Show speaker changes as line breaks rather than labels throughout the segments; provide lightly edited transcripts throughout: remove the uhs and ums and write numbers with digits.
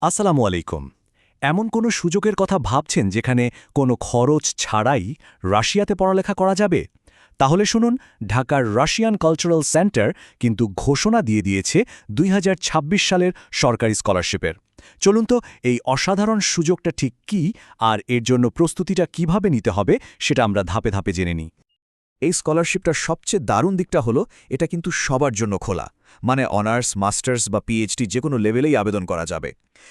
আসসালামু আলাইকুম। এমন কোনো সুযোগের কথা ভাবছেন যেখানে কোনো খরচ ছাড়াই রাশিয়াতে পড়ালেখা করা যাবে? তাহলে শুনুন, ঢাকার রাশিয়ান কালচারাল সেন্টার কিন্তু ঘোষণা দিয়ে দিয়েছে ২০২৬ সালের সরকারি স্কলারশিপের। চলুন তো এই অসাধারণ সুযোগটা ঠিক কী আর এর জন্য প্রস্তুতিটা কিভাবে নিতে হবে সেটা আমরা ধাপে ধাপে জেনে নিই।
এই স্কলারশিপটার সবচেয়ে দারুণ দিকটা হলো এটা কিন্তু সবার জন্য খোলা। মানে অনার্স, মাস্টার্স বা পিএইচডি যে কোনো লেভেলেই আবেদন করা যাবে।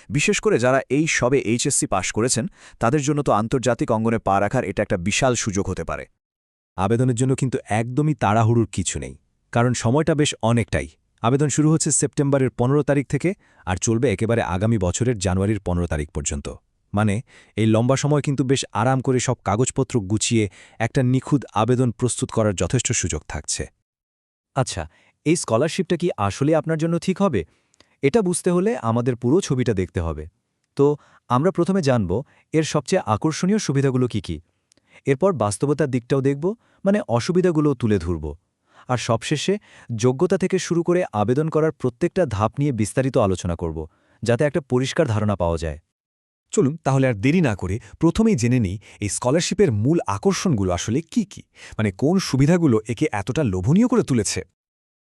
বিশেষ করে যারা এই সবে এইচএসসি পাশ করেছেন তাদের জন্য তো আন্তর্জাতিক অঙ্গনে পা রাখার এটা একটা বিশাল সুযোগ হতে পারে।
আবেদনের জন্য কিন্তু একদমই তাড়াহুড়োর কিছু নেই, কারণ সময়টা বেশ অনেকটাই। আবেদন শুরু হচ্ছে সেপ্টেম্বরের ১৫ তারিখ থেকে আর চলবে একেবারে আগামী বছরের জানুয়ারির ১৫ তারিখ পর্যন্ত। মানে এই লম্বা সময় কিন্তু বেশ আরাম করে সব কাগজপত্র গুছিয়ে একটা নিখুঁত আবেদন প্রস্তুত করার যথেষ্ট সুযোগ থাকছে।
আচ্ছা, এই স্কলারশিপটা কি আসলে আপনার জন্য ঠিক হবে? এটা বুঝতে হলে আমাদের পুরো ছবিটা দেখতে হবে। তো আমরা প্রথমে জানব এর সবচেয়ে আকর্ষণীয় সুবিধাগুলো কি কি। এরপর বাস্তবতার দিকটাও দেখব, মানে অসুবিধাগুলোও তুলে ধরব। আর সবশেষে যোগ্যতা থেকে শুরু করে আবেদন করার প্রত্যেকটা ধাপ নিয়ে বিস্তারিত আলোচনা করব, যাতে একটা পরিষ্কার ধারণা পাওয়া যায়।
চলুন তাহলে আর দেরি না করে প্রথমেই জেনে নিই এই স্কলারশিপের মূল আকর্ষণগুলো আসলে কি কি, মানে কোন সুবিধাগুলো একে এতটা লোভনীয় করে তুলেছে।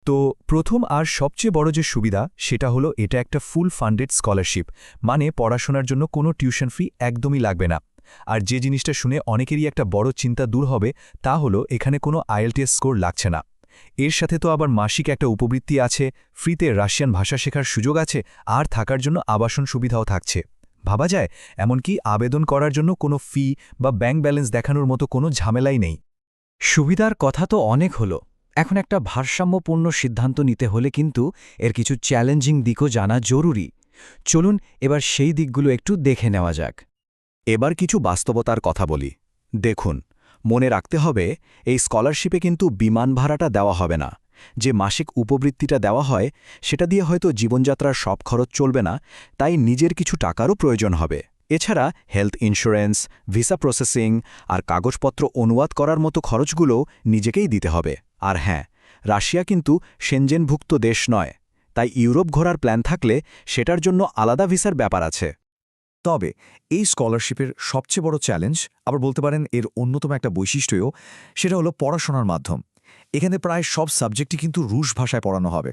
তো প্রথম আর সবচেয়ে বড় যে সুবিধা সেটা হলো এটা একটা ফুল ফান্ডেড স্কলারশিপ, মানে পড়াশোনার জন্য কোনো টিউশন ফি একদমই লাগবে না। আর যে জিনিসটা শুনে অনেকেরই একটা বড় চিন্তা দূর হবে তা হলো এখানে কোনো আইএলটিএস স্কোর লাগছে না। এর সাথে তো আবার মাসিক একটা উপবৃত্তি আছে, ফ্রিতে রাশিয়ান ভাষা শেখার সুযোগ আছে, আর থাকার জন্য আবাসন সুবিধাও থাকছে। ভাবা যায় এমনকি আবেদন করার জন্য কোনো ফি বা ব্যাংক ব্যালেন্স দেখানোর মতো কোনো ঝামেলাই নেই।
সুবিধার কথা তো অনেক হলো। এখন একটা ভারসাম্যপূর্ণ সিদ্ধান্ত নিতে হলে কিন্তু এর কিছু চ্যালেঞ্জিং দিকও জানা জরুরি। চলুন এবার সেই দিকগুলো একটু দেখে নেওয়া যাক।
এবার কিছু বাস্তবতার কথা বলি। দেখুন, মনে রাখতে হবে এই স্কলারশিপে কিন্তু বিমান ভাড়াটা দেওয়া হবে না। যে মাসিক উপবৃত্তিটা দেওয়া হয় সেটা দিয়ে হয়তো জীবনযাত্রার সব খরচ চলবে না, তাই নিজের কিছু টাকারও প্রয়োজন হবে। এছাড়া হেলথ ইন্স্যুরেন্স, ভিসা প্রসেসিং আর কাগজপত্র অনুবাদ করার মতো খরচগুলোও নিজেকেই দিতে হবে। আর হ্যাঁ, রাশিয়া কিন্তু সেনজেনভুক্ত দেশ নয়, তাই ইউরোপ ঘোরার প্ল্যান থাকলে সেটার জন্য আলাদা ভিসার ব্যাপার আছে।
তবে এই স্কলারশিপের সবচেয়ে বড় চ্যালেঞ্জ, আবার বলতে পারেন এর অন্যতম একটা বৈশিষ্ট্যও, সেটা হলো পড়াশোনার মাধ্যম। এখানে প্রায় সব সাবজেক্টই কিন্তু রুশ ভাষায় পড়ানো হবে।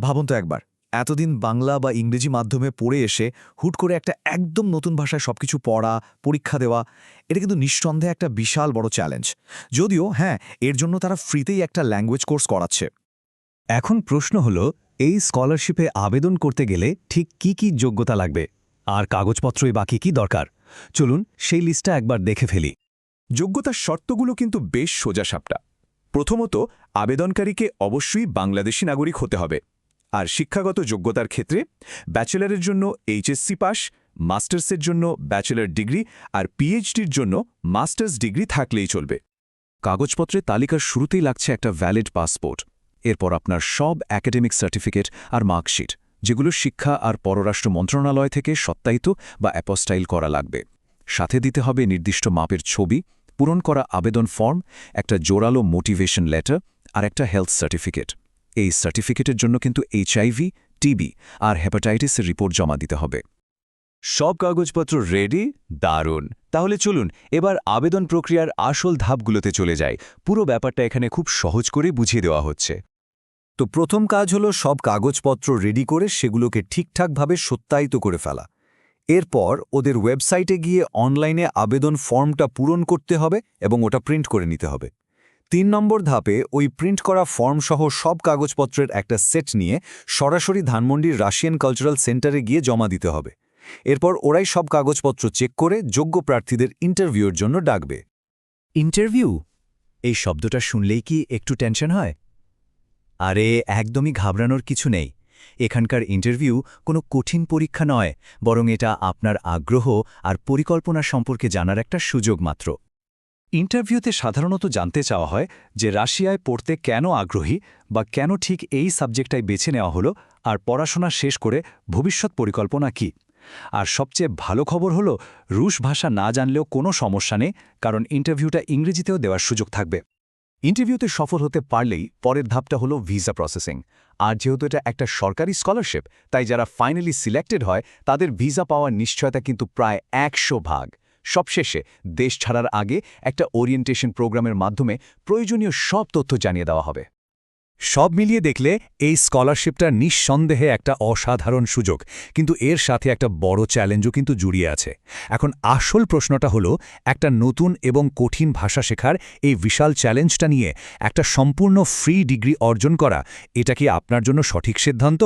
ভাবুন তো একবার, এতদিন বাংলা বা ইংরেজি মাধ্যমে পড়ে এসে হুট করে একটা একদম নতুন ভাষায় সবকিছু পড়া, পরীক্ষা দেওয়া, এটা কিন্তু নিঃসন্দেহে একটা বিশাল বড় চ্যালেঞ্জ। যদিও হ্যাঁ, এর জন্য তারা ফ্রিতেই একটা ল্যাঙ্গুয়েজ কোর্স করাচ্ছে।
এখন প্রশ্ন হলো, এই স্কলারশিপে আবেদন করতে গেলে ঠিক কি কি যোগ্যতা লাগবে, আর কাগজপত্রই বাকি কি দরকার। চলুন সেই লিস্টটা একবার দেখে ফেলি।
যোগ্যতার শর্তগুলো কিন্তু বেশ সোজাসাপটা। প্রথমত, আবেদনকারীকে অবশ্যই বাংলাদেশি নাগরিক হতে হবে। আর শিক্ষাগত যোগ্যতার ক্ষেত্রে ব্যাচেলরের জন্য এইচএসসি পাস, মাস্টার্সের জন্য ব্যাচেলর ডিগ্রি আর পিএইচডির জন্য মাস্টার্স ডিগ্রি থাকলেই চলবে।
কাগজপত্রের তালিকার শুরুতেই লাগছে একটা ভ্যালিড পাসপোর্ট। এরপর আপনার সব একাডেমিক সার্টিফিকেট আর মার্কশিট, যেগুলো শিক্ষা আর পররাষ্ট্র মন্ত্রণালয় থেকে সত্যায়িত বা অ্যাপোস্টাইল করা লাগবে। সাথে দিতে হবে নির্দিষ্ট মাপের ছবি, পূরণ করা আবেদন ফর্ম, একটা জোরালো মোটিভেশন লেটার আর একটা হেলথ সার্টিফিকেট। এই সার্টিফিকেটের জন্য কিন্তু এইচআইভি, টিবি আর হেপাটাইটিসের রিপোর্ট জমা দিতে হবে।
সব কাগজপত্র রেডি? দারুণ। তাহলে চলুন এবার আবেদন প্রক্রিয়ার আসল ধাপগুলোতে চলে যাই। পুরো ব্যাপারটা এখানে খুব সহজ করে বুঝিয়ে দেওয়া হচ্ছে।
তো প্রথম কাজ হলো সব কাগজপত্র রেডি করে সেগুলোকে ঠিকঠাকভাবে সত্যায়িত করে ফেলা। এরপর ওদের ওয়েবসাইটে গিয়ে অনলাইনে আবেদন ফর্মটা পূরণ করতে হবে এবং ওটা প্রিন্ট করে নিতে হবে। ৩ নম্বর ধাপে ওই প্রিন্ট করা ফর্মসহ সব কাগজপত্রের একটা সেট নিয়ে সরাসরি ধানমন্ডির রাশিয়ান কালচারাল সেন্টারে গিয়ে জমা দিতে হবে। এরপর ওরাই সব কাগজপত্র চেক করে যোগ্য প্রার্থীদের ইন্টারভিউর জন্য ডাকবে।
ইন্টারভিউ, এই শব্দটা শুনলেই কি একটু টেনশন হয়? আরে একদমই ঘাবড়ানোর কিছু নেই। এখানকার ইন্টারভিউ কোনো কঠিন পরীক্ষা নয়, বরং এটা আপনার আগ্রহ আর পরিকল্পনা সম্পর্কে জানার একটা সুযোগ মাত্র।
ইন্টারভিউতে সাধারণত জানতে চাওয়া হয় যে রাশিয়ায় পড়তে কেন আগ্রহী বা কেন ঠিক এই সাবজেক্টটাই বেছে নেওয়া হলো, আর পড়াশোনা শেষ করে ভবিষ্যৎ পরিকল্পনা কী। আর সবচেয়ে ভালো খবর হলো, রুশ ভাষা না জানলেও কোনো সমস্যা নেই, কারণ ইন্টারভিউটা ইংরেজিতেও দেওয়ার সুযোগ থাকবে।
ইন্টারভিউতে সফল হতে পারলেই পরের ধাপটা হলো ভিসা প্রসেসিং। আর যেহেতু এটা একটা সরকারি স্কলারশিপ, তাই যারা ফাইনালি সিলেক্টেড হয় তাদের ভিসা পাওয়ার নিশ্চয়তা কিন্তু প্রায় 100%। সবশেষে দেশ ছাড়ার আগে একটা ওরিয়েন্টেশন প্রোগ্রামের মাধ্যমে প্রয়োজনীয় সব তথ্য জানিয়ে দেওয়া হবে।
সব মিলিয়ে দেখলে এই স্কলারশিপটা নিঃসন্দেহে একটা অসাধারণ সুযোগ, কিন্তু এর সাথে একটা বড় চ্যালেঞ্জও কিন্তু জড়িয়ে আছে। এখন আসল প্রশ্নটা হলো, একটা নতুন এবং কঠিন ভাষা শেখার এই বিশাল চ্যালেঞ্জটা নিয়ে একটা সম্পূর্ণ ফ্রি ডিগ্রি অর্জন করা, এটা কি আপনার জন্য সঠিক সিদ্ধান্ত?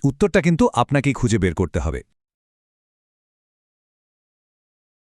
উত্তরটা কিন্তু আপনাকেই খুঁজে বের করতে হবে।